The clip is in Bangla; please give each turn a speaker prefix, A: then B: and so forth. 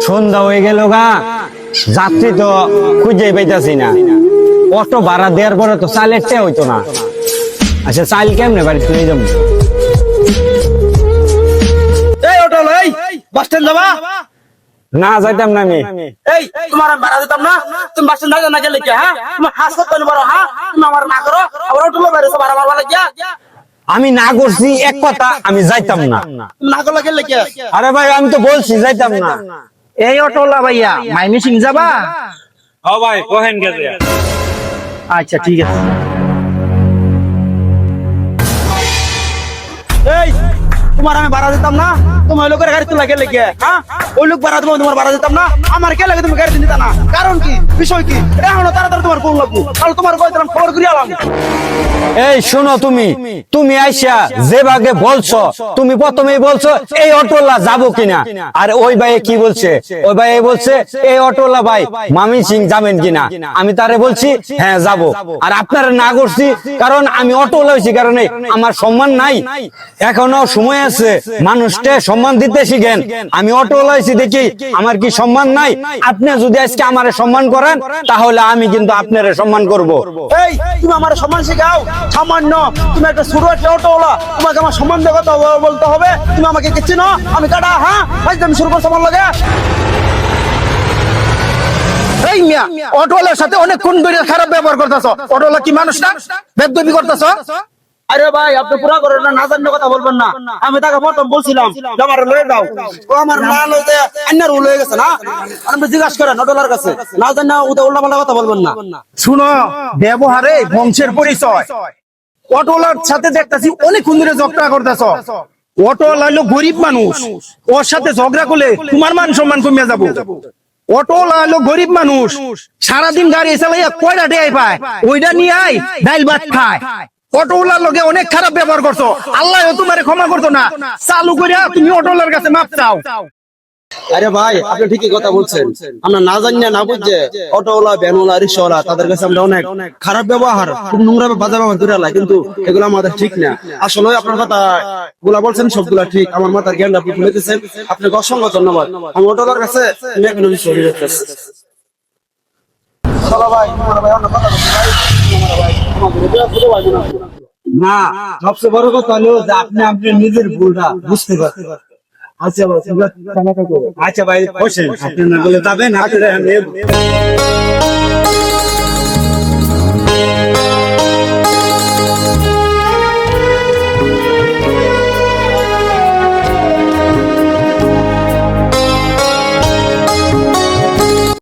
A: সন্ধ্যা হয়ে গেল গা, যাত্রী তো খুঁজে পাইতাছি না। অটো ভাড়া দেওয়ার পরে তো চালের টে হইতো না। আচ্ছা চাল কেমনে বাড়িতে নিয়ে যাবো?
B: এই অটো লই বাস স্ট্যান্ড যাবা?
A: না যাইতাম না আমি।
B: এই তোমার আমি ভাড়া দিতাম না, তুমি বাস স্ট্যান্ড যাইতা না গেলে কি? হ্যাঁ তুমি হাস করতে পারো? হ্যাঁ তুমি আমার না করো, আবার অটো লই বাইরে ভাড়া মারবা লাগিয়া?
A: আমি না করছি এক কথা, আমি যাইতাম না।
B: তুমি না করলে গেলে কি?
A: আরে ভাই আমি তো বলছি যাইতাম না।
B: এই অটোলা ভাইয়া মাইমিসিং যাবা?
A: ও ভাই কোহেন গেছে।
B: আচ্ছা ঠিক আছে। এই তোমার আমি ভাড়া দিতাম না, তুমি ওই লোকের গাড়ি তোলা গেলে কি? হ্যাঁ ওই লোক ভাড়া দেবো, তোমার ভাড়া দিতাম না। আমার কে লাগে তুমি গাড়ি দিতা না? কারণ কি, বিষয় কি? এখন তাড়াতাড়ি তোমার ফোন লাগবো, তাহলে তোমার কইতাম খবর করিয়া আলাম।
A: এই শোনো, তুমি আইসা যে ভাগে বলছো, তুমি প্রথমেই বলছো এই অটোলা যাবো কিনা, আর ওই ভাই কি বলছে? ওই ভাই বলছে এই অটোলা ভাই মামি সিং যাবেন কিনা। আমি তারে বলছি হ্যাঁ যাবো। আর আপনারা না করছি কারণ আমি অটোলা হয়েছি কারণে আমার সম্মান নাই। এখনো সময় আছে, মানুষকে সম্মান দিতে শিখেন। আমি অটোলা হয়েছি দেখি আমার কি সম্মান নাই? আপনি যদি আজকে আমারে সম্মান করেন তাহলে আমি কিন্তু আপনারে সম্মান করব।
B: এই তুমি আমার সম্মান শেখাও? সামান্য তুমি একটা ছোট একটা অটোওয়ালা, তোমাকে আমার সম্মান দিয়ে কথা বলতে হবে? তুমি আমাকে কি চিনো? আমি কাটা? হ্যাঁ আমি শুরু করছি আমার লাগে। এই মিয়া অটোওয়ালার সাথে অনেকক্ষণ ধরে খারাপ ব্যবহার করতেছো। অটোওয়ালা কি মানুষ না? বেদবি করতেছো? আরে ভাই আপনি পুরা করেন না, না জানলে কথা বলবেন না। আমি তাকে প্রথম বলছিলাম আমার লয়ে যাও, ও আমার না লইতে অন্যার লয়ে গেছে না। আপনি জিজ্ঞাসা করেন অটোওয়ালার কাছে, না জান ওটা উল্টা পাল্টা কথা বলবেন না। শুনো, ব্যবহারে বংশের পরিচয়। অটোওয়ালার সাথে দেখতেছি অনেকক্ষণ ধরে ঝগড়া করতেছ। অটোওয়ালা হলো গরিব মানুষ, ওর সাথে ঝগড়া করলে তোমার মান সম্মান কমে যাবো। অটোওয়ালা হলো গরিব মানুষ, সারাদিন গাড়ি চালাইয়া কয়টা টেয়াই পায়, ওইটা নিয়ে আয় ডাইল ভাত খায়। অটোওয়ালার লগে অনেক খারাপ ব্যবহার করছো, আল্লাহ তোমারে ক্ষমা করতো না। চালু করিয়া তুমি অটোওয়ালার কাছে মাপ চাও। আরে ভাই আপনি ঠিকই কথা বলছেন, আমরা না জানি না বুঝছে অটোওয়ালা ভ্যানওয়ালা রিক্সাওয়ালা তাদের কাছে আমরা অনেক খারাপ ব্যবহার, খুব নোংরা বাজে ব্যবহার করে আলাই, কিন্তু এগুলো আমাদের ঠিক না। আসলে আপনার কথা গুলা বলছেন সবগুলা ঠিক, আমার মাথার জ্ঞান আপনি বলেছেন, আপনাকে অসংখ্য ধন্যবাদ। আমি অটোওয়ালার কাছে
A: না, সবচেয়ে বড় কথা হলো যে আপনি আপনার নিজের ভুলটা বুঝতে পারছেন। আচ্ছা ভাই, আচ্ছা ভাই বসেন, আপনি না বলে যাবেন।